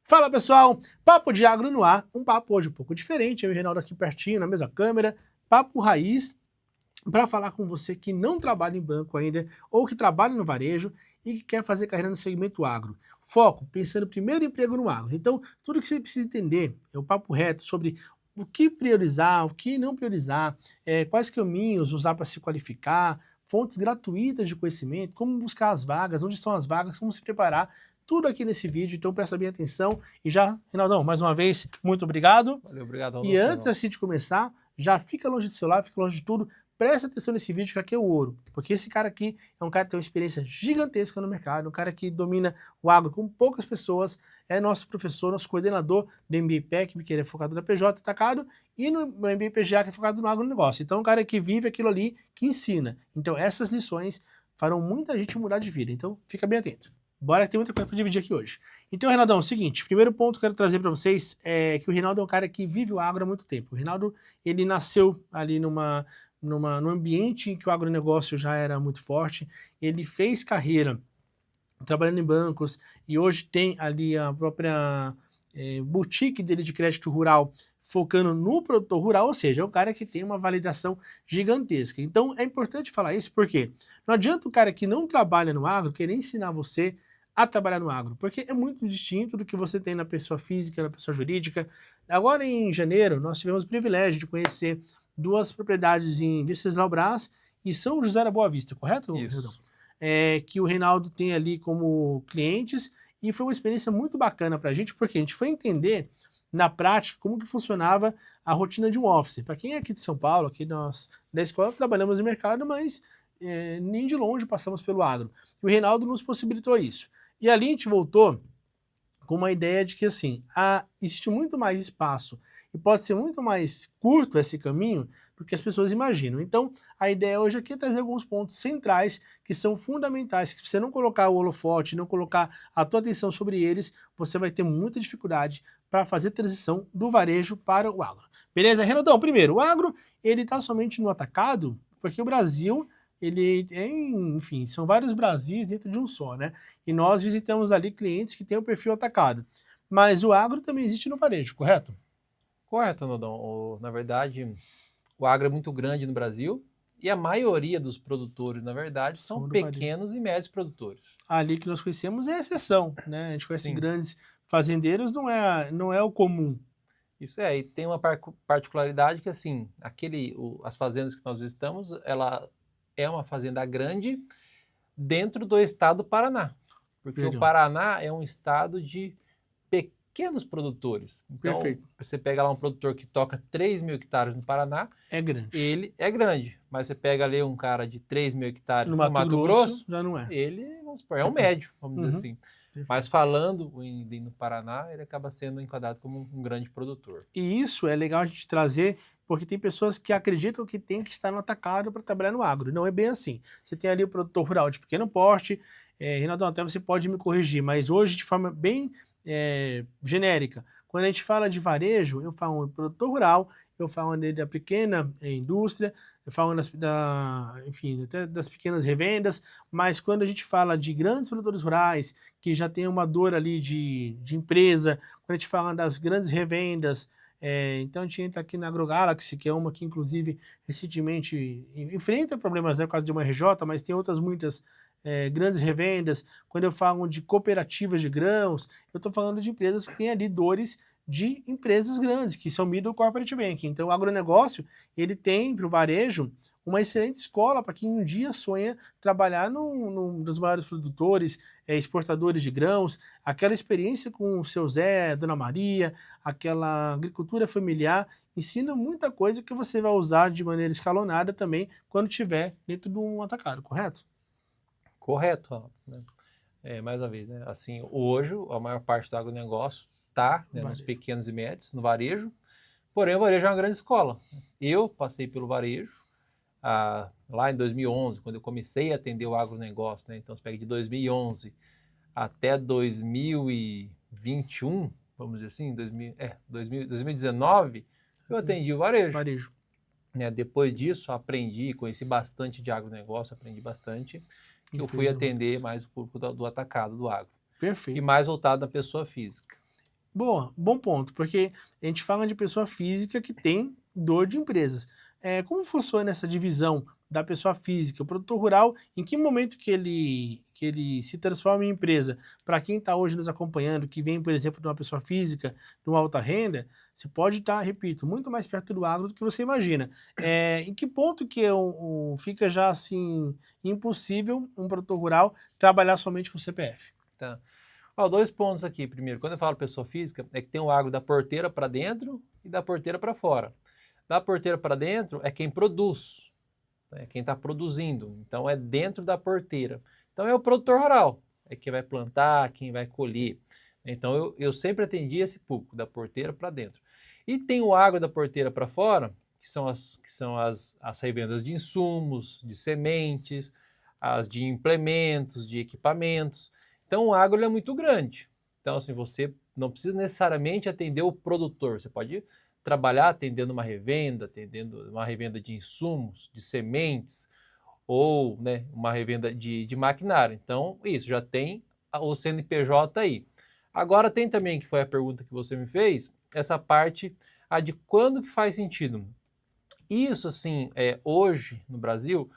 Fala pessoal, Papo de Agro no ar, um papo hoje um pouco diferente, eu e o Reinaldo aqui pertinho na mesma câmera, papo raiz, para falar com você que não trabalha em banco ainda, ou que trabalha no varejo e que quer fazer carreira no segmento agro. Foco, pensando primeiro em emprego no agro. Então, tudo que você precisa entender é o papo reto sobre o que priorizar, o que não priorizar, quais caminhos usar para se qualificar, fontes gratuitas de conhecimento, como buscar as vagas, onde estão as vagas, como se preparar, tudo aqui nesse vídeo, então presta bem atenção. E já, Reinaldão, mais uma vez, muito obrigado. Valeu, obrigado a E você, antes assim de começar, já fica longe do celular, fica longe de tudo, presta atenção nesse vídeo que aqui é o ouro, porque esse cara aqui é um cara que tem uma experiência gigantesca no mercado, um cara que domina o agro com poucas pessoas, é nosso professor, nosso coordenador do MBA PEC, que ele é focado na PJ Atacado, e no MBA PGA, que é focado no agronegócio. Então é um cara que vive aquilo ali, que ensina. Então essas lições farão muita gente mudar de vida, então fica bem atento. Bora que tem muita coisa para dividir aqui hoje. Então, Reinaldão, é o seguinte, primeiro ponto que eu quero trazer para vocês é que o Reinaldo é um cara que vive o agro há muito tempo. O Reinaldo, ele nasceu ali num ambiente em que o agronegócio já era muito forte, ele fez carreira trabalhando em bancos e hoje tem ali a própria boutique dele de crédito rural focando no produtor rural, ou seja, é um cara que tem uma validação gigantesca. Então é importante falar isso porque não adianta o cara que não trabalha no agro querer ensinar você a trabalhar no agro, porque é muito distinto do que você tem na pessoa física, na pessoa jurídica. Agora em janeiro nós tivemos o privilégio de conhecer duas propriedades em Venceslau Brás e São José da Boa Vista, correto? Isso. Que o Reinaldo tem ali como clientes, e foi uma experiência muito bacana para a gente, porque a gente foi entender na prática como que funcionava a rotina de um office. Para quem é aqui de São Paulo, aqui nós da escola trabalhamos no mercado, mas nem de longe passamos pelo agro. E o Reinaldo nos possibilitou isso. E ali a gente voltou com uma ideia de que assim, existe muito mais espaço e pode ser muito mais curto esse caminho do que as pessoas imaginam. Então, a ideia hoje aqui é trazer alguns pontos centrais que são fundamentais, que se você não colocar o holofote, não colocar a tua atenção sobre eles, você vai ter muita dificuldade para fazer a transição do varejo para o agro. Beleza? Renaldão, primeiro, o agro, ele está somente no atacado, porque o Brasil, ele tem, enfim, são vários Brasis dentro de um só, né? E nós visitamos ali clientes que têm o perfil atacado. Mas o agro também existe no varejo, correto? Correto, Nodon. Na verdade, o agro é muito grande no Brasil e a maioria dos produtores, na verdade, são São do varejo. pequenos e médios produtores. Ali que nós conhecemos é a exceção, né? A gente conhece Sim, grandes fazendeiros, não é o comum. isso é. E tem uma particularidade que, assim, as fazendas que nós visitamos, ela é uma fazenda grande dentro do estado do Paraná. Porque o Perdão. Paraná é um estado de pequenos produtores. Então, Perfeito. você pega lá um produtor que toca 3 mil hectares no Paraná, É grande. ele é grande, mas você pega ali um cara de 3 mil hectares No no Mato Mato Grosso Grosso, já não é. ele, vamos supor, é um médio, vamos dizer Uhum. assim. Perfeito. Mas falando no Paraná, ele acaba sendo enquadrado como um grande produtor. E isso é legal a gente trazer, porque tem pessoas que acreditam que tem que estar no atacado para trabalhar no agro. Não é bem assim. Você tem ali o produtor rural de pequeno porte, Reinaldo, até você pode me corrigir, mas hoje de forma bem genérica, quando a gente fala de varejo, eu falo de produtor rural, eu falo da pequena indústria, eu falo enfim, até das pequenas revendas, mas quando a gente fala de grandes produtores rurais, que já tem uma dor ali de empresa, quando a gente fala das grandes revendas, então a gente entra aqui na AgroGalaxy, que é uma que inclusive recentemente enfrenta problemas, né, por causa de uma RJ, mas tem outras muitas grandes revendas. Quando eu falo de cooperativas de grãos, eu estou falando de empresas que têm ali dores de empresas grandes, que são middle corporate banking. Então o agronegócio, ele tem para o varejo uma excelente escola para quem um dia sonha trabalhar num dos maiores produtores, exportadores de grãos, aquela experiência com o seu Zé, Dona Maria, aquela agricultura familiar, ensina muita coisa que você vai usar de maneira escalonada também quando estiver dentro de um atacado, correto? Correto, Ronaldo, né? Mais uma vez, né? Assim, hoje a maior parte do agronegócio está, né, nos pequenos e médios, no varejo, porém o varejo é uma grande escola. Eu passei pelo varejo lá em 2011, quando eu comecei a atender o agronegócio, né? Então você pega de 2011 até 2021, vamos dizer assim, 2019, eu atendi o varejo. Né? Depois disso, aprendi, conheci bastante de agronegócio, aprendi bastante, que eu fui atender mais o público do atacado, do agro. Perfeito. E mais voltado na pessoa física. Boa, bom ponto, porque a gente fala de pessoa física que tem dor de empresas. Como funciona essa divisão da pessoa física? O produtor rural, em que momento que ele se transforma em empresa? Para quem está hoje nos acompanhando, que vem, por exemplo, de uma pessoa física, de uma alta renda, você pode estar, repito, muito mais perto do agro do que você imagina. Em que ponto que fica já assim impossível um produtor rural trabalhar somente com CPF? Tá? Ó, 2 pontos aqui. Primeiro, quando eu falo pessoa física, é que tem o agro da porteira para dentro e da porteira para fora. Da porteira para dentro é quem produz, é quem está produzindo. Então, é dentro da porteira. Então, é o produtor rural, é quem vai plantar, quem vai colher. Então, eu sempre atendi esse público, da porteira para dentro. E tem o agro da porteira para fora, que são as revendas de insumos, de sementes, as de implementos, de equipamentos. Então, o agro é muito grande. Então, assim, você não precisa necessariamente atender o produtor. Você pode trabalhar atendendo uma revenda de insumos, de sementes, ou, né, uma revenda de maquinário. Então, isso, já tem o CNPJ aí. Agora tem também, que foi a pergunta que você me fez, essa parte de quando que faz sentido. Isso, assim, hoje no Brasil,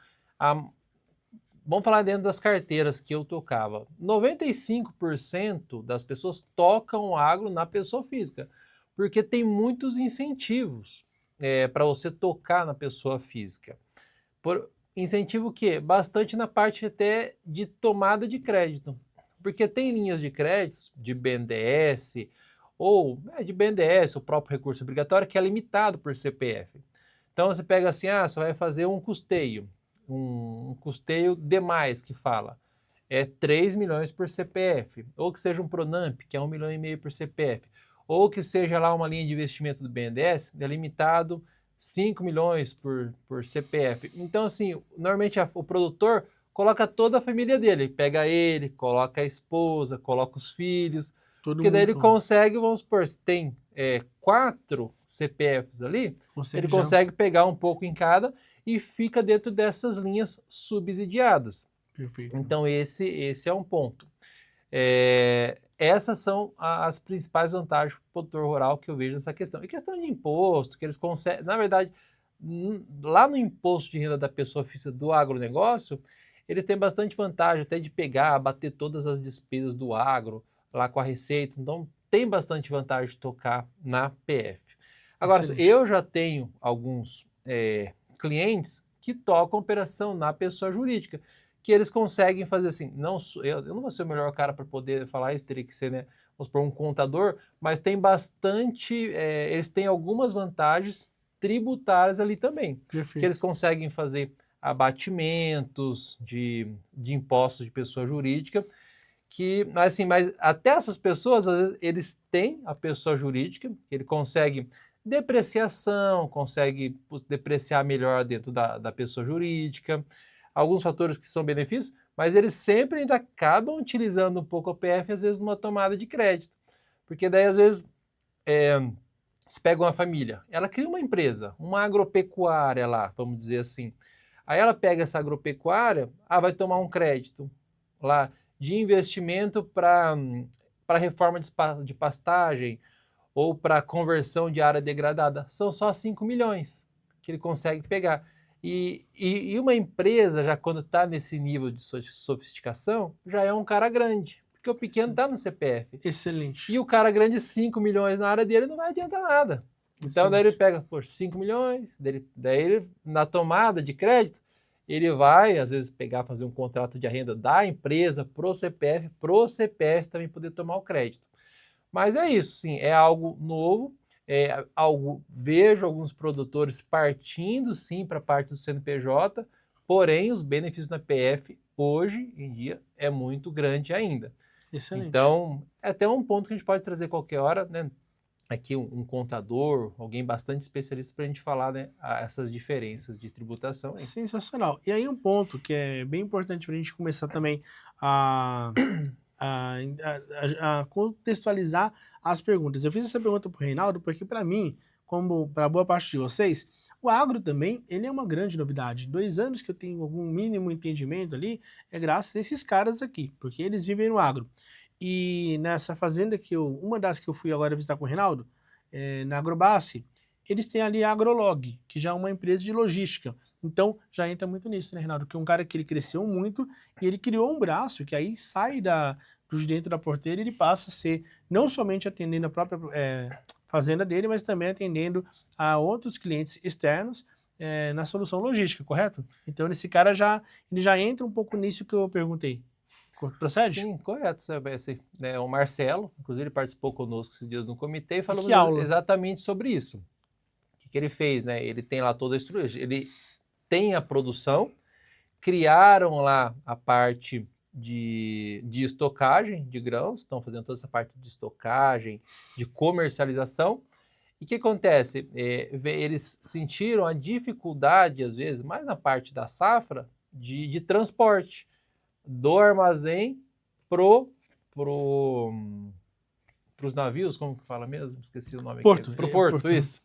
vamos falar dentro das carteiras que eu tocava. 95% das pessoas tocam o agro na pessoa física, porque tem muitos incentivos para você tocar na pessoa física. Incentivo que? Bastante na parte até de tomada de crédito, porque tem linhas de créditos de BNDES, ou de BNDES, o próprio recurso obrigatório, que é limitado por CPF. Então você pega assim, você vai fazer um custeio demais que fala, 3 milhões por CPF, ou que seja um Pronamp, que é 1,5 milhão por CPF, ou que seja lá uma linha de investimento do BNDES, é limitado 5 milhões por CPF. Então, assim, normalmente o produtor coloca toda a família dele, pega ele, coloca a esposa, coloca os filhos, porque daí ele consegue, vamos supor, se tem 4 CPFs ali, ele consegue pegar um pouco em cada e fica dentro dessas linhas subsidiadas. Perfeito. Então, esse é um ponto. Essas são as principais vantagens para o produtor rural que eu vejo nessa questão. E questão de imposto, que eles conseguem, na verdade, lá no imposto de renda da pessoa física do agronegócio, eles têm bastante vantagem até de pegar, bater todas as despesas do agro lá com a receita. Então, tem bastante vantagem de tocar na PF. Agora, excelente. Eu já tenho alguns clientes que tocam operação na pessoa jurídica, que eles conseguem fazer assim, eu não vou ser o melhor cara para poder falar isso, teria que ser, né, vamos supor, um contador, mas tem bastante, eles têm algumas vantagens tributárias ali também, perfeito. Que eles conseguem fazer abatimentos de impostos de pessoa jurídica, assim, mas até essas pessoas, às vezes, eles têm a pessoa jurídica, ele consegue depreciação, consegue depreciar melhor dentro da pessoa jurídica, alguns fatores que são benefícios, mas eles sempre ainda acabam utilizando um pouco a PF, às vezes, numa tomada de crédito. Porque daí, às vezes, se pega uma família, ela cria uma empresa, uma agropecuária lá, vamos dizer assim. Aí ela pega essa agropecuária, vai tomar um crédito lá de investimento para reforma de pastagem ou para conversão de área degradada. São só 5 milhões que ele consegue pegar. E uma empresa, já quando está nesse nível de sofisticação, já é um cara grande, porque o pequeno está no CPF. Excelente. E o cara grande, 5 milhões na área dele, não vai adiantar nada. Então, daí ele pega por 5 milhões, daí ele, na tomada de crédito, ele vai, às vezes, fazer um contrato de renda da empresa pro CPF também poder tomar o crédito. Mas é isso, sim, é algo novo, vejo alguns produtores partindo, sim, para a parte do CNPJ, porém, os benefícios na PF, hoje em dia, é muito grande ainda. Excelente. Então, é até um ponto que a gente pode trazer qualquer hora, né? Aqui um contador, alguém bastante especialista para a gente falar, né, essas diferenças de tributação. Aí. Sensacional. E aí um ponto que é bem importante para a gente começar também a contextualizar as perguntas. Eu fiz essa pergunta para o Reinaldo porque, para mim, como para boa parte de vocês, o agro também ele é uma grande novidade. 2 anos que eu tenho algum mínimo entendimento ali é graças a esses caras aqui, porque eles vivem no agro. E nessa fazenda uma das que eu fui agora visitar com o Reinaldo, na Agrobase, eles têm ali a Agrolog, que já é uma empresa de logística. Então, já entra muito nisso, né, Reinaldo? Que é um cara que ele cresceu muito e ele criou um braço que aí sai de dentro da porteira e ele passa a ser não somente atendendo a própria fazenda dele, mas também atendendo a outros clientes externos na solução logística, correto? Então, esse cara ele já entra um pouco nisso que eu perguntei. Procede? Sim, correto, né, o Marcelo, inclusive ele participou conosco esses dias no comitê e falou exatamente sobre isso. O que ele fez, né? Ele tem lá toda a estrutura, ele tem a produção, criaram lá a parte de estocagem de grãos, estão fazendo toda essa parte de estocagem, de comercialização. E o que acontece? Eles sentiram a dificuldade, às vezes, mais na parte da safra, de transporte do armazém pros navios, como que fala mesmo? Esqueci o nome Porto. Aqui. Pro Porto, isso.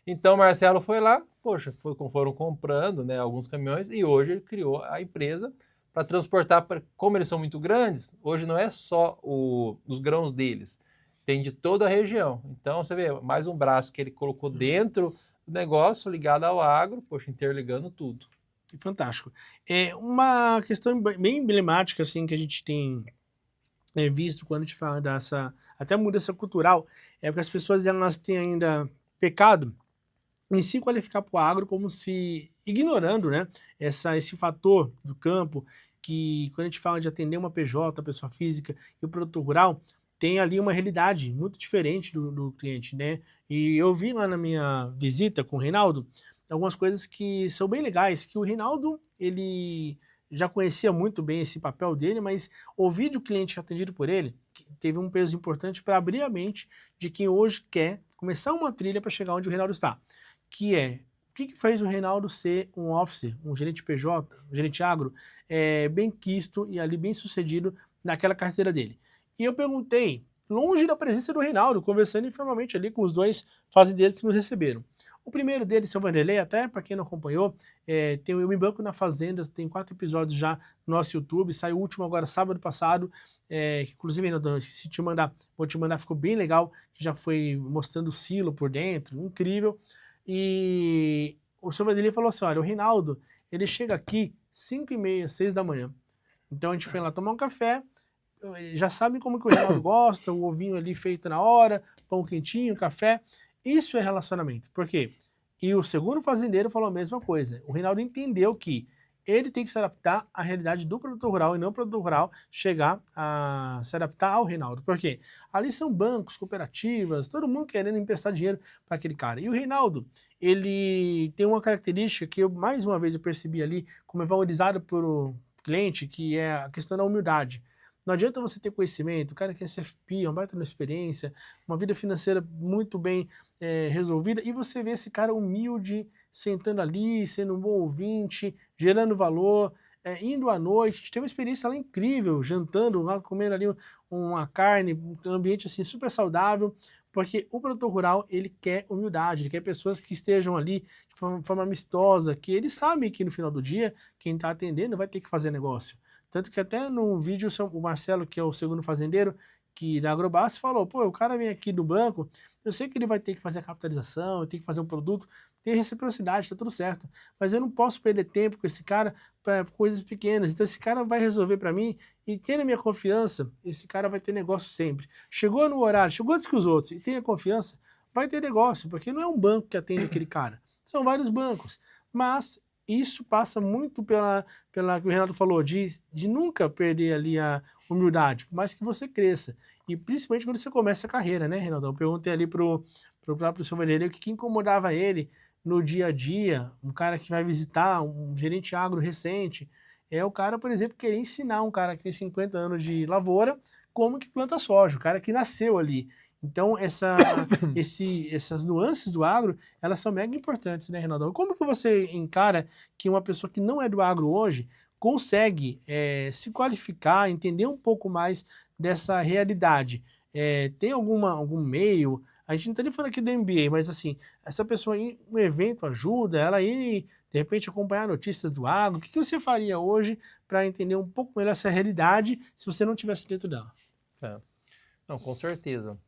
Então, o Marcelo foi lá, poxa, foram comprando, né, alguns caminhões e hoje ele criou a empresa para transportar, como eles são muito grandes, hoje não é só os grãos deles, tem de toda a região. Então, você vê, mais um braço que ele colocou dentro do negócio, ligado ao agro, poxa, interligando tudo. Fantástico. Uma questão bem emblemática, assim, que a gente tem visto quando a gente fala até mudança cultural, é porque as pessoas elas têm ainda pecado em se qualificar para o agro como se ignorando, né, esse fator do campo, que quando a gente fala de atender uma PJ, a pessoa física, e o produtor rural, tem ali uma realidade muito diferente do cliente, né? E eu vi lá na minha visita com o Reinaldo algumas coisas que são bem legais, que o Reinaldo, ele já conhecia muito bem esse papel dele, mas ouvir do cliente atendido por ele teve um peso importante para abrir a mente de quem hoje quer começar uma trilha para chegar onde o Reinaldo está, que é o que fez o Reinaldo ser um officer, um gerente PJ, um gerente agro, bem quisto e ali bem sucedido naquela carteira dele. E eu perguntei, longe da presença do Reinaldo, conversando informalmente ali com os dois fazendeiros que nos receberam. O primeiro deles, seu Vanderlei, até para quem não acompanhou, tem o Eu Me Banco na Fazenda, tem 4 episódios já no nosso YouTube, saiu o último agora sábado passado, inclusive, Reinaldo, se te mandar, vou te mandar, ficou bem legal, que já foi mostrando o silo por dentro, incrível. E o seu Vanderlei falou assim, olha, o Reinaldo, ele chega aqui 5h30, 6 da manhã. Então a gente foi lá tomar um café, já sabe como que o Reinaldo gosta, o ovinho ali feito na hora, pão quentinho, café. Isso é relacionamento. Por quê? E o segundo fazendeiro falou a mesma coisa. O Reinaldo entendeu que ele tem que se adaptar à realidade do produtor rural e não o produtor rural chegar a se adaptar ao Reinaldo. Por quê? Ali são bancos, cooperativas, todo mundo querendo emprestar dinheiro para aquele cara. E o Reinaldo, ele tem uma característica que mais uma vez eu percebi ali, como é valorizado por cliente, que é a questão da humildade. Não adianta você ter conhecimento, o cara quer ser FP, uma baita experiência, uma vida financeira muito bem resolvida, e você vê esse cara humilde, sentando ali, sendo um bom ouvinte, gerando valor, indo à noite. A gente teve uma experiência lá incrível, jantando lá, comendo ali uma carne, um ambiente assim super saudável, porque o produtor rural, ele quer humildade, ele quer pessoas que estejam ali de forma amistosa, que eles sabem que no final do dia, quem está atendendo vai ter que fazer negócio. Tanto que até no vídeo o Marcelo, que é o segundo fazendeiro, que da Agrobase, falou, pô, o cara vem aqui do banco, eu sei que ele vai ter que fazer a capitalização, tem que fazer um produto, tem reciprocidade, tá tudo certo, mas eu não posso perder tempo com esse cara para coisas pequenas, então esse cara vai resolver para mim e tendo a minha confiança, esse cara vai ter negócio sempre. Chegou no horário, chegou antes que os outros e tem a confiança, vai ter negócio, porque não é um banco que atende aquele cara, são vários bancos, mas isso passa muito pela que o Renato falou, de nunca perder ali a humildade, por mais que você cresça. E principalmente quando você começa a carreira, né, Renato? Eu perguntei ali pro próprio seu Vanderlei o que incomodava ele no dia a dia, um cara que vai visitar, um gerente agro recente, é o cara, por exemplo, querer ensinar um cara que tem 50 anos de lavoura como que planta soja, o cara que nasceu ali. Então, essas nuances do agro, elas são mega importantes, né, Reinaldo? Como que você encara que uma pessoa que não é do agro hoje consegue se qualificar, entender um pouco mais dessa realidade? Tem algum meio? A gente não está nem falando aqui do MBA, mas assim, essa pessoa ir no evento ajuda, ela ir, de repente, acompanhar notícias do agro. O que você faria hoje para entender um pouco melhor essa realidade se você não estivesse dentro dela? É. Não, com certeza.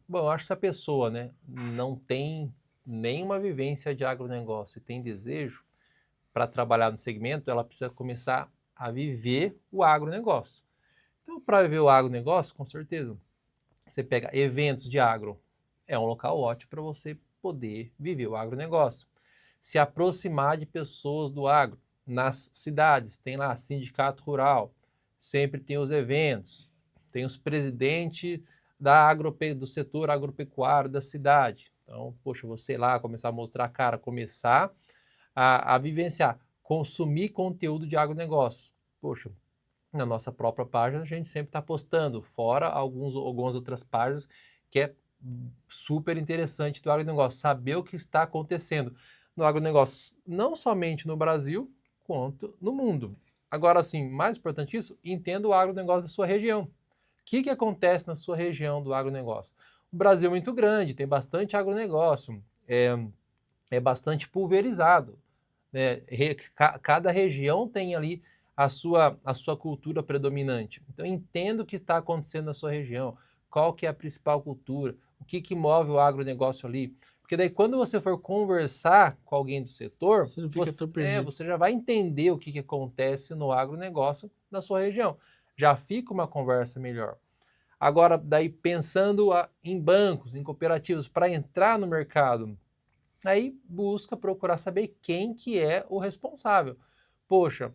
Bom, eu acho que se a pessoa, né, não tem nenhuma vivência de agronegócio e tem desejo para trabalhar no segmento, ela precisa começar a viver o agronegócio. Então, para viver o agronegócio, com certeza, você pega eventos de agro, é um local ótimo para você poder viver o agronegócio. Se aproximar de pessoas do agro. Nas cidades, tem lá sindicato rural, sempre tem os eventos, tem os presidentes do setor agropecuário da cidade. Então, poxa, você ir lá, começar a mostrar a cara, começar a vivenciar, consumir conteúdo de agronegócio. Poxa, na nossa própria página a gente sempre está postando, fora algumas outras páginas que é super interessante do agronegócio, saber o que está acontecendo no agronegócio, não somente no Brasil, quanto no mundo. Agora, assim, mais importante isso, entenda o agronegócio da sua região. O que acontece na sua região do agronegócio? O Brasil é muito grande, tem bastante agronegócio, é bastante pulverizado, né? Cada região tem ali a sua cultura predominante. Então, entenda o que está acontecendo na sua região, qual que é a principal cultura, o que move o agronegócio ali. Porque daí, quando você for conversar com alguém do setor, Você não fica tão perdido. você já vai entender o que acontece no agronegócio na sua região. Já fica uma conversa melhor. Agora, daí pensando em bancos, em cooperativas, para entrar no mercado, aí busca procurar saber quem que é o responsável. Poxa,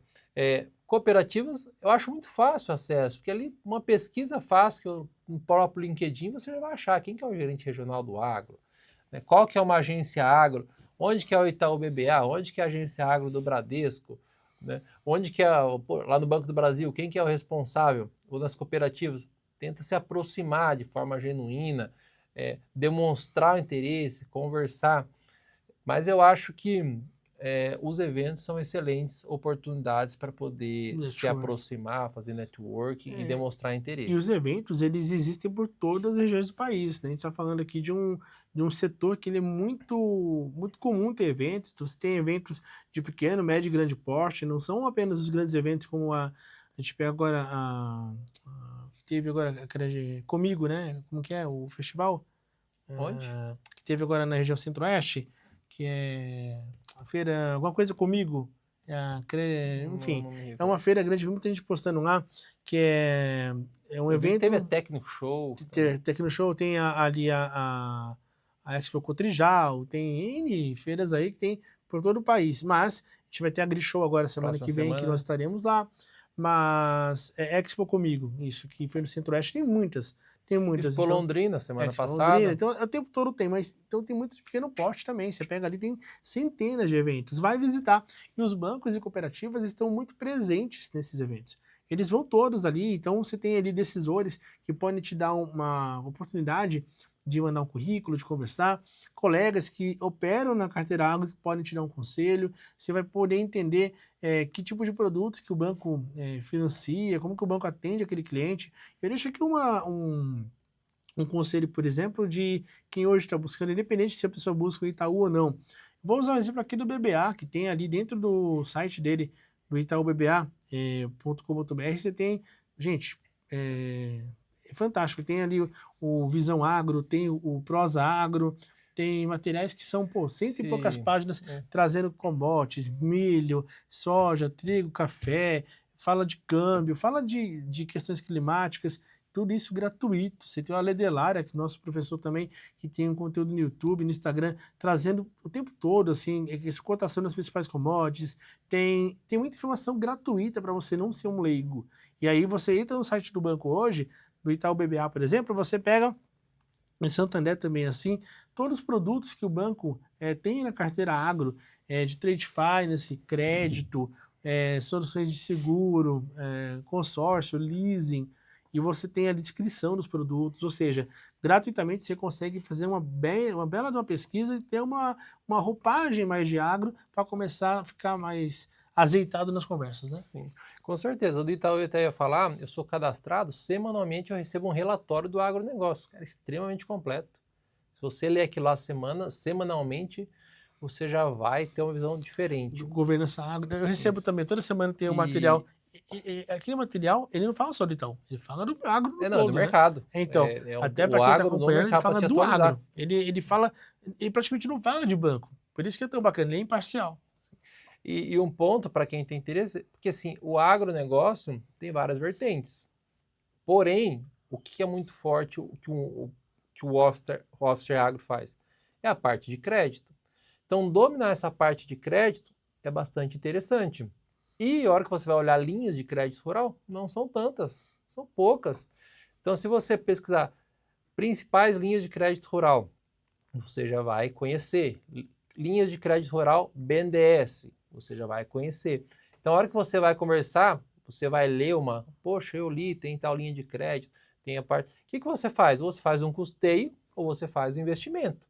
cooperativas eu acho muito fácil o acesso, porque ali uma pesquisa fácil, que no próprio LinkedIn você já vai achar quem que é o gerente regional do agro, né? Qual que é uma agência agro, onde que é o Itaú BBA, onde que é a agência agro do Bradesco, né? Onde que é, lá no Banco do Brasil, quem que é o responsável, ou nas cooperativas, tenta se aproximar de forma genuína, demonstrar o interesse, conversar. Mas eu acho que os eventos são excelentes oportunidades para poder se aproximar, fazer networking e demonstrar interesse. E os eventos, eles existem por todas as regiões do país, né? A gente está falando aqui de um setor que ele é muito, muito comum ter eventos. Então, você tem eventos de pequeno, médio e grande porte, não são apenas os grandes eventos como a gente pega agora que teve agora comigo, né? Como que é o festival? Onde? Que teve agora na região centro-oeste, que é a feira, alguma coisa comigo, enfim, é uma feira grande, muita gente postando lá, que é um evento. Teve a Tecno Show. Tecno Show, tem ali a Expo Cotrijal, tem N feiras aí que tem por todo o país, mas a gente vai ter a Grishow agora semana que vem, que nós estaremos lá, mas Expo Comigo, isso, que foi no Centro-Oeste, tem muitas. Expo Londrina, semana passada. Londrina, então o tempo todo tem, mas então tem muito de pequeno porte também. Você pega ali, tem centenas de eventos. Vai visitar. E os bancos e cooperativas estão muito presentes nesses eventos. Eles vão todos ali, então você tem ali decisores que podem te dar uma oportunidade de mandar um currículo, de conversar, colegas que operam na carteira agro que podem te dar um conselho, você vai poder entender que tipo de produtos que o banco financia, como que o banco atende aquele cliente. Eu deixo aqui um conselho, por exemplo, de quem hoje está buscando, independente se a pessoa busca o Itaú ou não. Vou usar um exemplo aqui do BBA, que tem ali dentro do site dele, do itaúbba.com.br, você tem, gente, é fantástico, tem ali o Visão Agro, tem o Prosa Agro, tem materiais que são, cento e poucas páginas, trazendo commodities, milho, soja, trigo, café, fala de câmbio, fala de questões climáticas, tudo isso gratuito. Você tem o Ale Delara, que é o nosso professor também, que tem um conteúdo no YouTube, no Instagram, trazendo o tempo todo, assim, cotação das principais commodities, tem muita informação gratuita para você não ser um leigo. E aí você entra no site do banco hoje, do Itaú BBA, por exemplo, você pega, em Santander também assim, todos os produtos que o banco tem na carteira agro, de trade finance, crédito, soluções de seguro, consórcio, leasing, e você tem a descrição dos produtos, ou seja, gratuitamente você consegue fazer uma bela de uma pesquisa e ter uma roupagem mais de agro para começar a ficar mais azeitado nas conversas, né? Sim, com certeza. O do Itaú eu até ia falar, eu sou cadastrado, semanalmente eu recebo um relatório do agronegócio, cara, extremamente completo. Se você ler aquilo lá semanalmente, você já vai ter uma visão diferente. Do Governança Agro. Eu recebo também, toda semana tem um material Aquele material, ele não fala só do Itaú, ele fala do agro no Não, todo, do né? mercado. Então, até para O quem está agro no acompanhando, ele mercado para fala te do atualizar. agro. Ele fala, ele praticamente não fala de banco. Por isso que é tão bacana, ele é imparcial. E um ponto para quem tem interesse, porque assim, o agronegócio tem várias vertentes. Porém, o que é muito forte, que o Officer Agro faz? É a parte de crédito. Então, dominar essa parte de crédito é bastante interessante. E a hora que você vai olhar linhas de crédito rural, não são tantas, são poucas. Então, se você pesquisar principais linhas de crédito rural, você já vai conhecer. Linhas de crédito rural BNDES, você já vai conhecer. Então, a hora que você vai conversar, você vai ler poxa, eu li, tem tal linha de crédito, tem a parte... O que você faz? Ou você faz um custeio, ou você faz um investimento.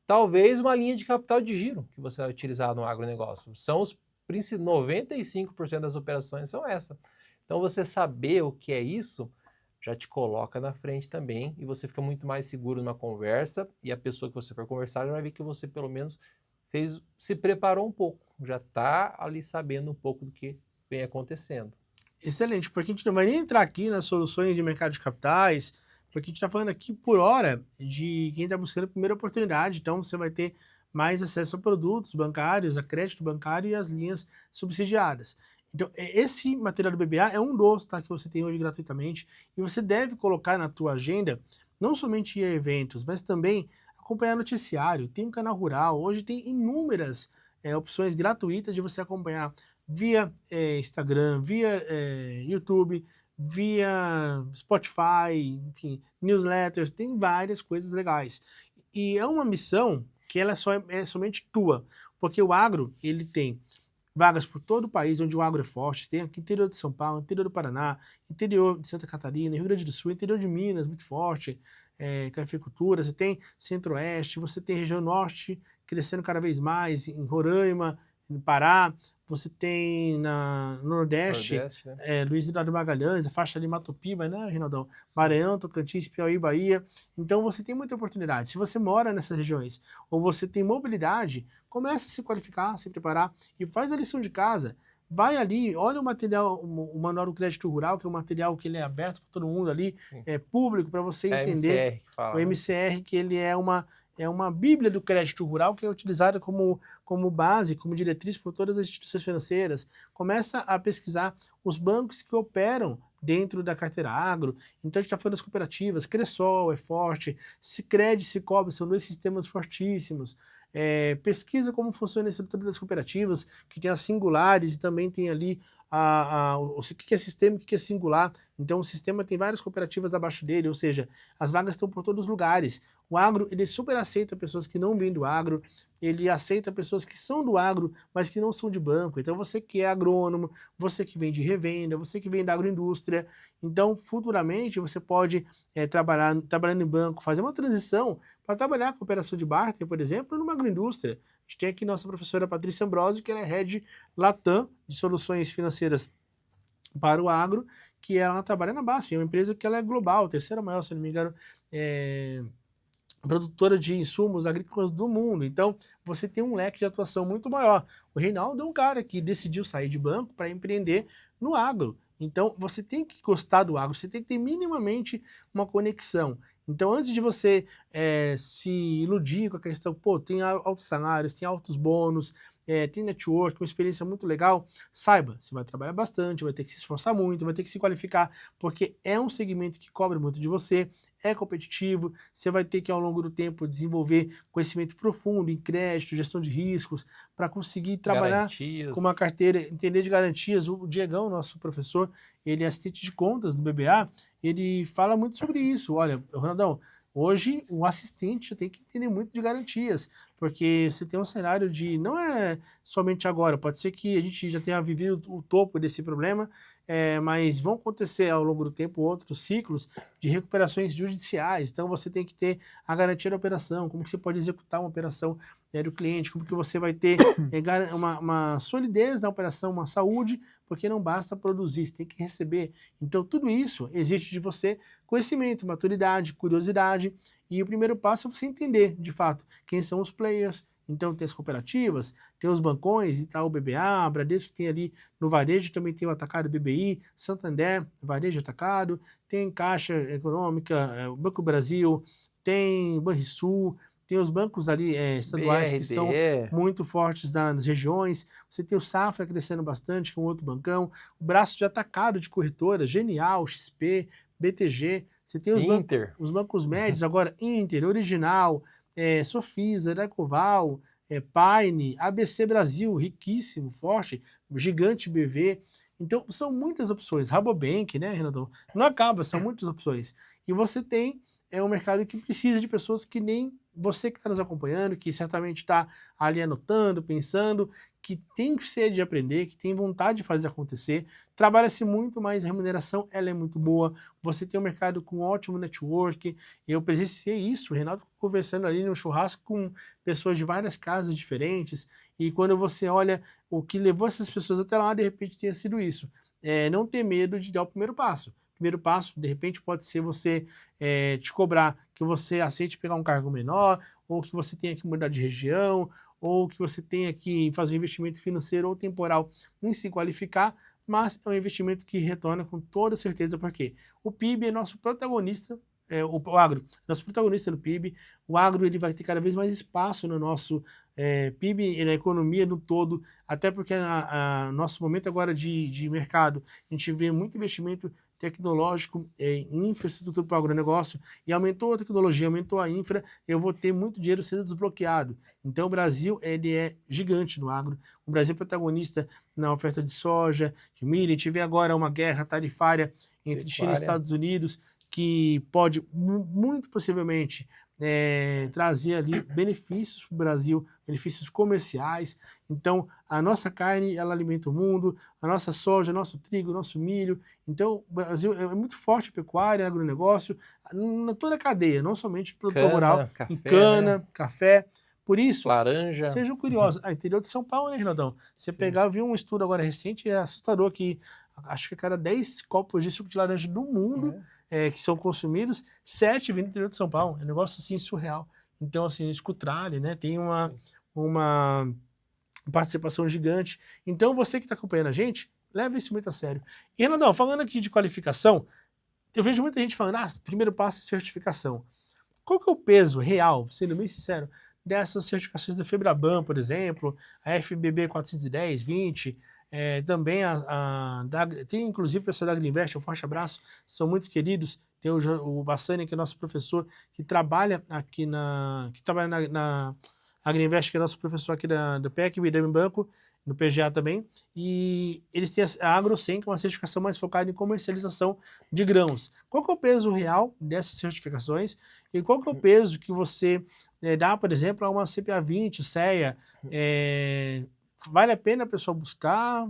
Talvez uma linha de capital de giro que você vai utilizar no agronegócio. São os 95% das operações são essa. Então, você saber o que é isso já te coloca na frente também e você fica muito mais seguro numa conversa e a pessoa que você for conversar já vai ver que você pelo menos se preparou um pouco, já está ali sabendo um pouco do que vem acontecendo. Excelente, porque a gente não vai nem entrar aqui nas soluções de mercado de capitais, porque a gente está falando aqui por hora de quem está buscando a primeira oportunidade, então você vai ter mais acesso a produtos bancários, a crédito bancário e as linhas subsidiadas. Então, esse material do BBA é um dos, tá, que você tem hoje gratuitamente, e você deve colocar na tua agenda, não somente ir a eventos, mas também acompanhar noticiário, tem um canal rural, hoje tem inúmeras opções gratuitas de você acompanhar via Instagram, via YouTube, via Spotify, enfim, newsletters, tem várias coisas legais. E é uma missão que ela é somente tua, porque o agro, ele tem vagas por todo o país onde o agro é forte, tem aqui interior de São Paulo, interior do Paraná, interior de Santa Catarina, Rio Grande do Sul, interior de Minas, muito forte, cafeicultura, você tem centro-oeste, você tem região norte crescendo cada vez mais, em Roraima, no Pará, você tem no Nordeste, né? Luiz Eduardo Magalhães, a faixa ali Matopiba, né, Reinaldão? Maranhão, Tocantins, Piauí, Bahia. Então você tem muita oportunidade. Se você mora nessas regiões ou você tem mobilidade, comece a se qualificar, se preparar e faz a lição de casa. Vai ali, olha o material, o Manual do Crédito Rural, que é um material que ele é aberto para todo mundo ali, é público para você entender. MCR que fala, o MCR, que ele é uma bíblia do crédito rural que é utilizada como base, como diretriz por todas as instituições financeiras. Começa a pesquisar os bancos que operam dentro da carteira agro. Então a gente está falando das cooperativas, Cressol é forte, Sicredi e Cicobi são dois sistemas fortíssimos. Pesquisa como funciona a estrutura das cooperativas, que tem as singulares e também tem ali o que é sistema e o que é singular. Então o sistema tem várias cooperativas abaixo dele, ou seja, as vagas estão por todos os lugares. O agro, ele super aceita pessoas que não vêm do agro, ele aceita pessoas que são do agro, mas que não são de banco. Então você que é agrônomo, você que vem de revenda, você que vem da agroindústria, então futuramente você pode trabalhando em banco, fazer uma transição para trabalhar com operação de barter, por exemplo, numa agroindústria. A gente tem aqui nossa professora Patrícia Ambrosio, que ela é Head Latam de soluções financeiras para o agro, que ela trabalha na BASF, é uma empresa que ela é global, terceira maior, se não me engano, produtora de insumos agrícolas do mundo. Então, você tem um leque de atuação muito maior. O Reinaldo é um cara que decidiu sair de banco para empreender no agro. Então, você tem que gostar do agro, você tem que ter minimamente uma conexão. Então, antes de você se iludir com a questão, pô, tem altos salários, tem altos bônus, tem network, uma experiência muito legal, saiba, você vai trabalhar bastante, vai ter que se esforçar muito, vai ter que se qualificar, porque é um segmento que cobra muito de você, é competitivo, você vai ter que ao longo do tempo desenvolver conhecimento profundo em crédito, gestão de riscos, para conseguir trabalhar com uma carteira, entender de garantias. O Diegão, nosso professor, ele é assistente de contas do BBA, ele fala muito sobre isso. Olha, Ronaldão, hoje o assistente tem que entender muito de garantias, porque você tem um cenário de, não é somente agora, pode ser que a gente já tenha vivido o topo desse problema, mas vão acontecer ao longo do tempo outros ciclos de recuperações judiciais, então você tem que ter a garantia da operação, como que você pode executar uma operação do cliente, como que você vai ter uma solidez na operação, uma saúde, porque não basta produzir, você tem que receber. Então tudo isso exige de você conhecimento, maturidade, curiosidade, e o primeiro passo é você entender, de fato, quem são os players, Então tem as cooperativas, tem os bancões, Itaú BBA, Bradesco tem ali no varejo, também tem o Atacado BBI, Santander, Varejo Atacado, tem Caixa Econômica, o Banco do Brasil, tem Banrisul, tem os bancos ali estaduais que são BRDE. muito fortes nas regiões, você tem o Safra crescendo bastante com outro bancão, o braço de atacado de corretora, Genial, XP, BTG, você tem Inter. os bancos médios, agora Inter, Original, Sofisa, Ecoval, Paine, ABC Brasil, riquíssimo, forte, Gigante BV. Então, são muitas opções. Rabobank, né, Renato? Não acaba, são muitas opções. E você tem um mercado que precisa de pessoas que nem você que está nos acompanhando, que certamente está ali anotando, pensando, que tem sede de aprender, que tem vontade de fazer acontecer. Trabalha-se muito, mas a remuneração ela é muito boa. Você tem um mercado com ótimo network. Eu presenciei isso, o Renato conversando ali no churrasco com pessoas de várias casas diferentes. E quando você olha o que levou essas pessoas até lá, de repente tenha sido isso. Não ter medo de dar o primeiro passo. O primeiro passo, de repente, pode ser você te cobrar que você aceite pegar um cargo menor, ou que você tenha que mudar de região, ou que você tenha que fazer um investimento financeiro ou temporal em se qualificar, mas é um investimento que retorna com toda certeza, porque o PIB é nosso protagonista, o agro, nosso protagonista no PIB, o agro ele vai ter cada vez mais espaço no nosso PIB e na economia no todo, até porque nosso momento agora de mercado, a gente vê muito investimento tecnológico em infraestrutura para o agronegócio, e aumentou a tecnologia, aumentou a infra, eu vou ter muito dinheiro sendo desbloqueado. Então o Brasil ele é gigante no agro, o Brasil é protagonista na oferta de soja, de milho, a gente vê agora uma guerra tarifária entre China e Estados Unidos, que pode muito possivelmente trazer ali benefícios para o Brasil, benefícios comerciais. Então, a nossa carne, ela alimenta o mundo, a nossa soja, nosso trigo, nosso milho. Então, o Brasil é muito forte pecuária, agronegócio, na toda a cadeia, não somente produtor rural, Cana, em café, né? cana, café. Por isso, Laranja. sejam curiosos. Interior de São Paulo, né, Renaldão? Você Sim. pegar, viu um estudo agora recente, é assustador que acho que a cada 10 copos de suco de laranja do mundo que são consumidos, 7 vêm do interior de São Paulo. É um negócio assim surreal. Então, assim, Scutrale, né, tem uma participação gigante. Então, você que está acompanhando a gente, leva isso muito a sério. E, Renaldão, falando aqui de qualificação, eu vejo muita gente falando, primeiro passo é certificação. Qual que é o peso real, sendo bem sincero, dessas certificações da Febraban, por exemplo, a FBB 410, 20, também tem inclusive o pessoal da Agriinvest, um forte abraço, são muito queridos, tem o Bassani, que é nosso professor, que trabalha aqui na Agriinvest, que é nosso professor aqui da PEC, o IDEM Banco, no PGA também, e eles têm a AgroSem, que é uma certificação mais focada em comercialização de grãos. Qual que é o peso real dessas certificações e qual que é o peso que você dá, por exemplo, a uma CPA 20, CEA? Vale a pena a pessoa buscar?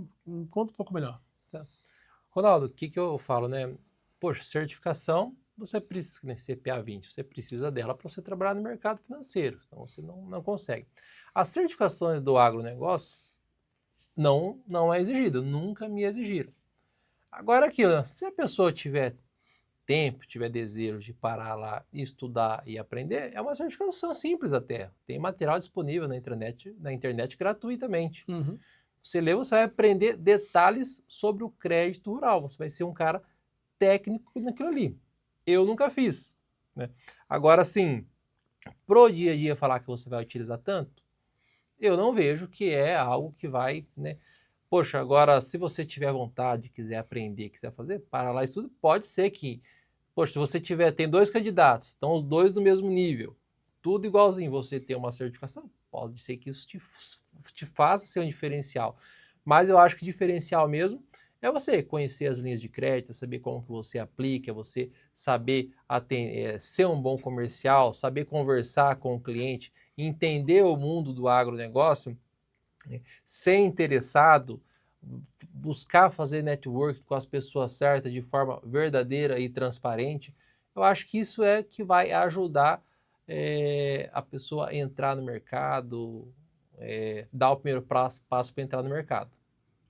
Conta um pouco melhor. Tá. Ronaldo, o que eu falo, né? Poxa, certificação, você precisa, né, CPA 20, você precisa dela para você trabalhar no mercado financeiro, então você não consegue. As certificações do agronegócio não é exigido, nunca me exigiram. Agora aqui, se a pessoa tiver tempo, tiver desejo de parar lá, estudar e aprender, é uma certificação simples até. Tem material disponível na internet gratuitamente. Uhum. Você lê, você vai aprender detalhes sobre o crédito rural. Você vai ser um cara técnico naquilo ali. Eu nunca fiz, né? Agora, sim, pro dia a dia falar que você vai utilizar tanto, eu não vejo que é algo que vai, né? Poxa, agora, se você tiver vontade, quiser aprender, quiser fazer, para lá e estuda, pode ser que, poxa, se você tem 2 candidatos, estão os 2 no mesmo nível, tudo igualzinho, você tem uma certificação, pode ser que isso te faça ser um diferencial. Mas eu acho que diferencial mesmo é você conhecer as linhas de crédito, saber como que você aplica, você saber ser um bom comercial, saber conversar com o cliente, entender o mundo do agronegócio, ser interessado, buscar fazer network com as pessoas certas de forma verdadeira e transparente. Eu acho que isso é que vai ajudar a pessoa a entrar no mercado, dar o primeiro passo para entrar no mercado.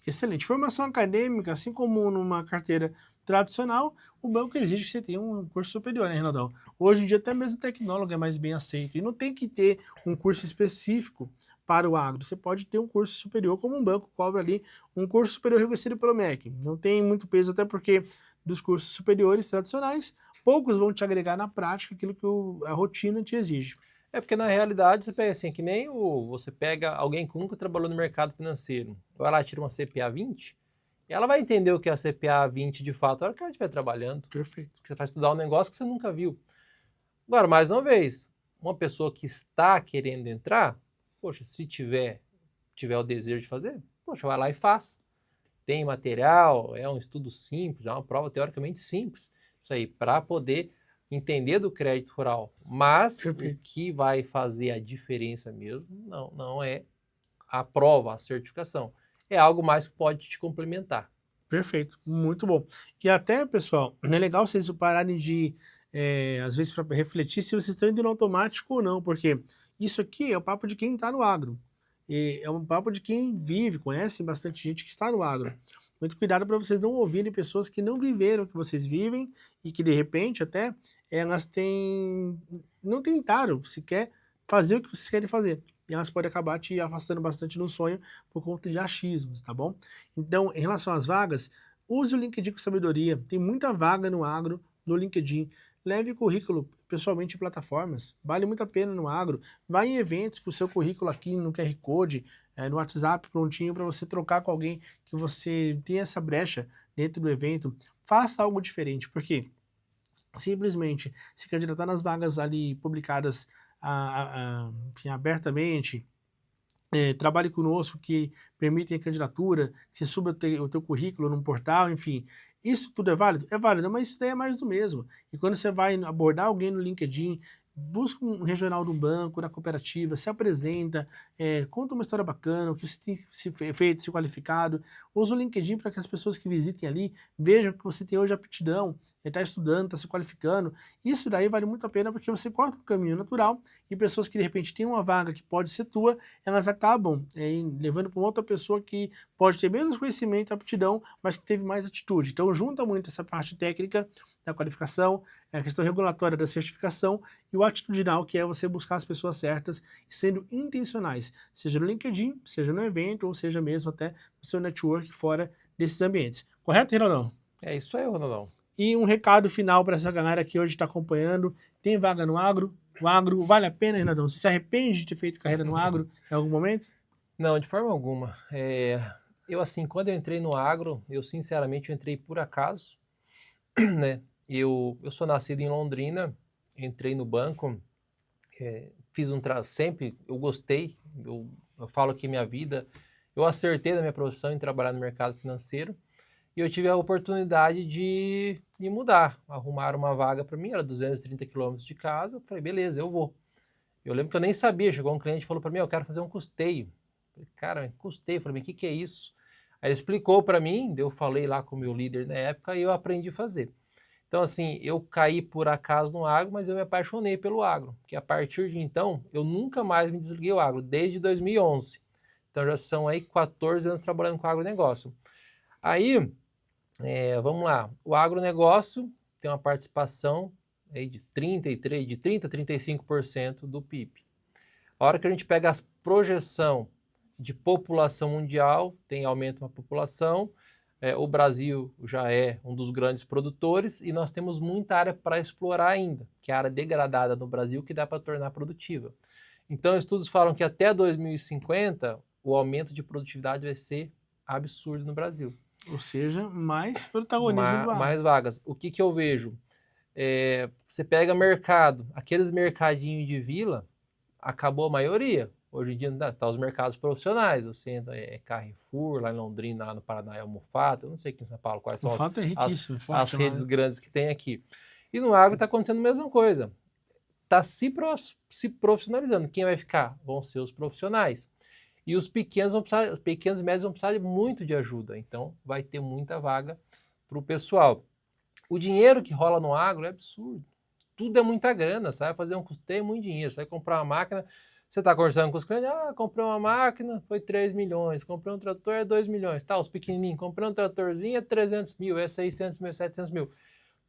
Excelente. Formação acadêmica, assim como numa carteira tradicional, o banco exige que você tenha um curso superior, né, Renaldão? Hoje em dia até mesmo o tecnólogo é mais bem aceito, e não tem que ter um curso específico para o agro. Você pode ter um curso superior, como um banco cobra ali, um curso superior reconhecido pelo MEC. Não tem muito peso, até porque dos cursos superiores tradicionais, poucos vão te agregar na prática aquilo que a rotina te exige. É porque na realidade você pega assim, que nem você pega alguém que nunca trabalhou no mercado financeiro, vai lá tira uma CPA 20, e ela vai entender o que é a CPA 20 de fato na hora que ela estiver trabalhando. Perfeito. Porque você vai estudar um negócio que você nunca viu. Agora, mais uma vez, uma pessoa que está querendo entrar, poxa, se tiver o desejo de fazer, poxa, vai lá e faz. Tem material, é um estudo simples, é uma prova teoricamente simples. Isso aí, para poder entender do crédito rural. Mas Perfeito. o que vai fazer a diferença mesmo não é a prova, a certificação. É algo mais que pode te complementar. Perfeito, muito bom. E até, pessoal, é legal vocês pararem de, às vezes, para refletir se vocês estão indo no automático ou não, porque isso aqui é o papo de quem está no agro. E é um papo de quem vive, conhece bastante gente que está no agro. Muito cuidado para vocês não ouvirem pessoas que não viveram o que vocês vivem e que, de repente, até elas não tentaram sequer fazer o que vocês querem fazer. E elas podem acabar te afastando bastante do sonho por conta de achismos, tá bom? Então, em relação às vagas, use o LinkedIn com sabedoria. Tem muita vaga no agro, no LinkedIn. Leve currículo pessoalmente em plataformas. Vale muito a pena no agro. Vá em eventos com o seu currículo aqui no QR Code, no WhatsApp prontinho para você trocar com alguém que você tenha essa brecha dentro do evento. Faça algo diferente, porque simplesmente se candidatar nas vagas ali publicadas enfim, abertamente, trabalhe conosco, que permitem a candidatura, que você suba o teu currículo num portal, enfim. Isso tudo é válido? É válido, mas isso daí é mais do mesmo. E quando você vai abordar alguém no LinkedIn, busca um regional do banco, da cooperativa, se apresenta, conta uma história bacana, o que você tem feito, se qualificado. Usa o LinkedIn para que as pessoas que visitem ali vejam que você tem hoje aptidão, está estudando, está se qualificando. Isso daí vale muito a pena porque você corta um caminho natural e pessoas que de repente têm uma vaga que pode ser tua, elas acabam levando para uma outra pessoa que pode ter menos conhecimento e aptidão, mas que teve mais atitude. Então junta muito essa parte técnica da qualificação, a questão regulatória da certificação e o atitudinal, que é você buscar as pessoas certas, sendo intencionais, seja no LinkedIn, seja no evento, ou seja mesmo até no seu network fora desses ambientes. Correto, Rinaldão? É isso aí, Ronaldão. E um recado final para essa galera que hoje está acompanhando, tem vaga no agro? O agro vale a pena, Rinaldão? Você se arrepende de ter feito carreira no agro em algum momento? Não, de forma alguma. Eu, assim, quando eu entrei no agro, eu sinceramente eu entrei por acaso, né? Eu sou nascido em Londrina, entrei no banco, fiz sempre, eu gostei, eu falo que minha vida, eu acertei na minha profissão em trabalhar no mercado financeiro, e eu tive a oportunidade de me mudar, arrumar uma vaga para mim, era 230 quilômetros de casa, eu falei, beleza, eu vou. Eu lembro que eu nem sabia, chegou um cliente e falou para mim, eu quero fazer um custeio. Eu falei, cara, custeio, eu falei, o que é isso? Aí ele explicou para mim, eu falei lá com o meu líder na época e eu aprendi a fazer. Então, assim, eu caí por acaso no agro, mas eu me apaixonei pelo agro, que a partir de então, eu nunca mais me desliguei do agro, desde 2011. Então, já são aí 14 anos trabalhando com agronegócio. Aí, vamos lá, o agronegócio tem uma participação aí de 30% a 35% do PIB. A hora que a gente pega a projeção de população mundial, tem aumento na população, o Brasil já é um dos grandes produtores e nós temos muita área para explorar ainda, que é a área degradada no Brasil que dá para tornar produtiva. Então, estudos falam que até 2050 o aumento de produtividade vai ser absurdo no Brasil. Ou seja, mais protagonismo do agro. Mais vagas. O que eu vejo? Você pega mercado, aqueles mercadinhos de vila, acabou a maioria. Hoje em dia tá os mercados profissionais, você Carrefour, lá em Londrina, lá no Paraná é o Mufato, eu não sei aqui em São Paulo quais são Mufato é riquíssimo, as forte, redes grandes que tem aqui. E no agro está acontecendo a mesma coisa. Está se profissionalizando. Quem vai ficar? Vão ser os profissionais. E os pequenos e médios vão precisar muito de ajuda. Então vai ter muita vaga para o pessoal. O dinheiro que rola no agro é absurdo. Tudo é muita grana. Você vai fazer um custeio, é muito dinheiro. Você vai comprar uma máquina, Você está conversando com os clientes, comprei uma máquina, foi 3 milhões, comprei um trator, é 2 milhões, tá, os pequenininhos, comprei um tratorzinho, é 300 mil, é 600 mil, 700 mil.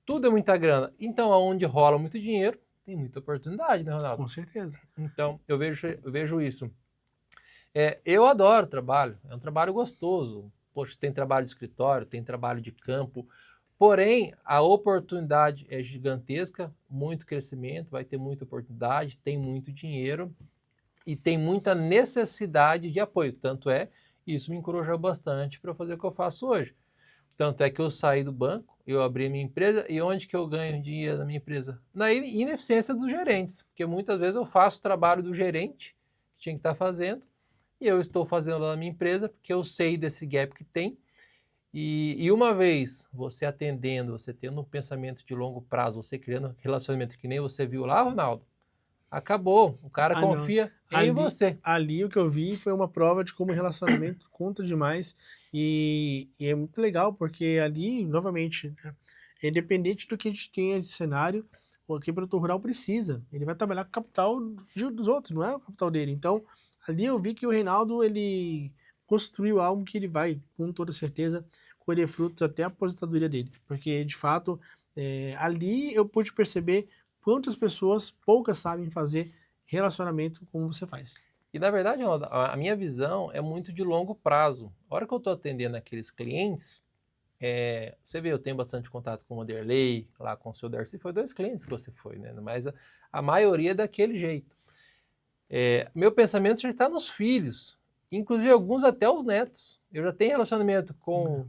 Tudo é muita grana. Então, aonde rola muito dinheiro, tem muita oportunidade, né, Ronaldo? Com certeza. Então, eu vejo isso. Eu adoro trabalho, é um trabalho gostoso. Poxa, tem trabalho de escritório, tem trabalho de campo, porém, a oportunidade é gigantesca, muito crescimento, vai ter muita oportunidade, tem muito dinheiro e tem muita necessidade de apoio. Tanto isso me encorajou bastante para fazer o que eu faço hoje. Tanto é que eu saí do banco, eu abri a minha empresa, e onde que eu ganho dinheiro na minha empresa? Na ineficiência dos gerentes, porque muitas vezes eu faço o trabalho do gerente, que tinha que estar fazendo, e eu estou fazendo lá na minha empresa, porque eu sei desse gap que tem, e uma vez você atendendo, você tendo um pensamento de longo prazo, você criando relacionamento que nem você viu lá, Ronaldo, acabou, o cara confia em você. Ali o que eu vi foi uma prova de como o relacionamento conta demais e é muito legal, porque ali, novamente, né, é independente do que a gente tenha de cenário, o que o produtor rural precisa. Ele vai trabalhar com o capital dos outros, não é o capital dele. Então, ali eu vi que o Reinaldo, ele construiu algo que ele vai, com toda certeza, colher frutos até a aposentadoria dele. Porque, de fato, ali eu pude perceber quantas pessoas, poucas sabem fazer relacionamento como você faz. E na verdade, a minha visão é muito de longo prazo. A hora que eu estou atendendo aqueles clientes, você vê, eu tenho bastante contato com o Wanderlei, lá com o seu Darcy, foi 2 clientes que você foi, né? Mas a maioria é daquele jeito. Meu pensamento já está nos filhos, inclusive alguns até os netos. Eu já tenho relacionamento com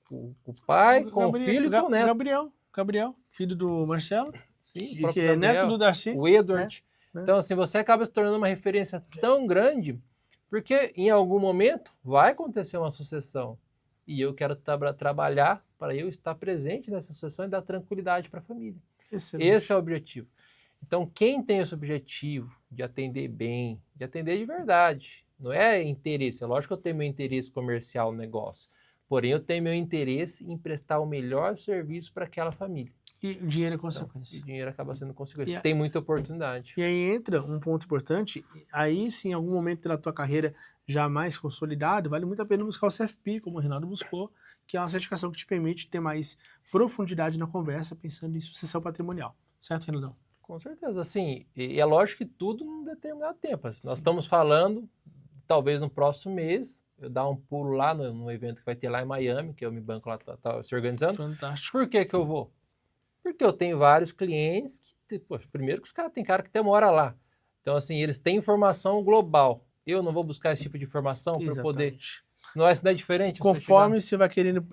o pai, com o filho e com o neto. Gabriel, filho do Marcelo. Sim, que é neto do Darcy. O Edward. Então, assim, você acaba se tornando uma referência tão grande, porque em algum momento vai acontecer uma sucessão. E eu quero trabalhar para eu estar presente nessa sucessão e dar tranquilidade para a família. Excelente. Esse é o objetivo. Então, quem tem esse objetivo de atender bem, de atender de verdade, não é interesse. É lógico que eu tenho meu interesse comercial no negócio, porém eu tenho meu interesse em prestar o melhor serviço para aquela família. E dinheiro é consequência. Então, e dinheiro acaba sendo consequência. Tem muita oportunidade. E aí entra um ponto importante, aí sim, em algum momento da tua carreira já mais consolidado, vale muito a pena buscar o CFP, como o Reinaldo buscou, que é uma certificação que te permite ter mais profundidade na conversa, pensando em sucessão patrimonial. Certo, Reinaldão? Com certeza, assim, e é lógico que tudo num determinado tempo. Nós estamos falando, talvez no próximo mês, eu dar um pulo lá no evento que vai ter lá em Miami, que eu me banco lá, tá se organizando. Fantástico. Por que eu vou? Porque eu tenho vários clientes que, primeiro que os caras tem cara que até mora lá. Então, assim, eles têm informação global. Eu não vou buscar esse tipo de informação para poder... Senão vai ser diferente. Conforme você vai querendo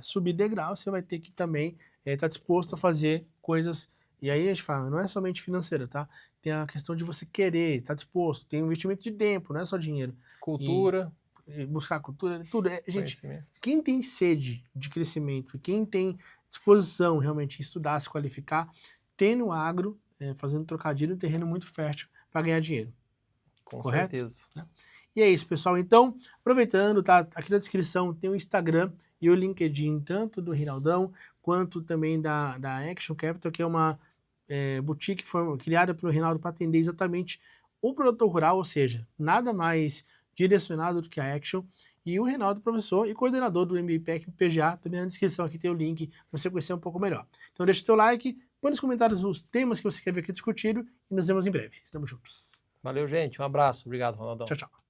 subir degrau, você vai ter que também estar disposto a fazer coisas. E aí a gente fala, não é somente financeira, tá? Tem a questão de você querer, estar disposto. Tem investimento de tempo, não é só dinheiro. Cultura. E buscar cultura, tudo. Gente, quem tem sede de crescimento, quem tem disposição realmente em estudar, se qualificar, tem no agro, fazendo trocadilho, um terreno muito fértil para ganhar dinheiro. Com correto? certeza. E é isso, pessoal. Então, aproveitando, tá aqui na descrição tem o Instagram e o LinkedIn, tanto do Reinaldão, quanto também da Action Capital, que é uma boutique criada pelo Reinaldo para atender exatamente o produtor rural, ou seja, nada mais direcionado do que a Action. E o Reinaldo, professor e coordenador do MBPEC PGA, também na descrição aqui tem o link para você conhecer um pouco melhor. Então deixa o teu like, põe nos comentários os temas que você quer ver aqui discutido e nos vemos em breve. Estamos juntos. Valeu, gente. Um abraço. Obrigado, Ronaldão. Tchau, tchau.